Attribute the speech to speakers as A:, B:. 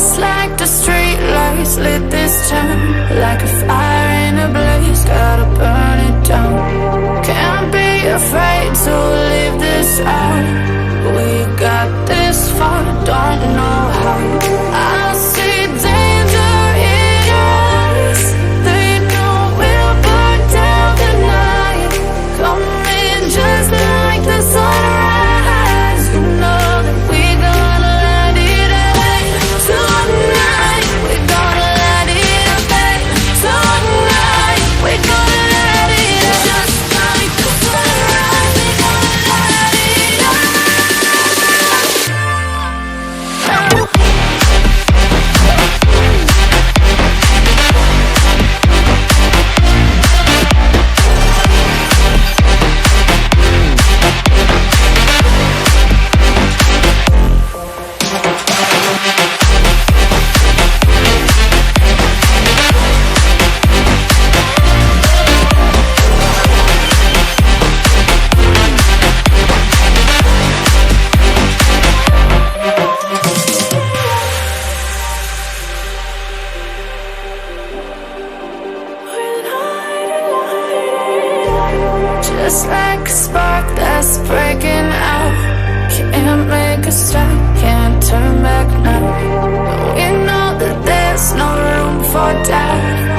A: Just like the street lights lit this town, like a fire in a blaze, gotta burn it down. Can't be afraid to leave this out. We got this far, don't know how. I see danger in us. They know we'll burn down the night. Coming just like the sunrise. You know that we gonna let it away. Tonight, we gonna let it away. Tonight, we gonna let it away. Just like the sunrise, we gonna let it away. Just like a spark that's breaking out. Can't make a stop, can't turn back now. We know that there's no room for doubt.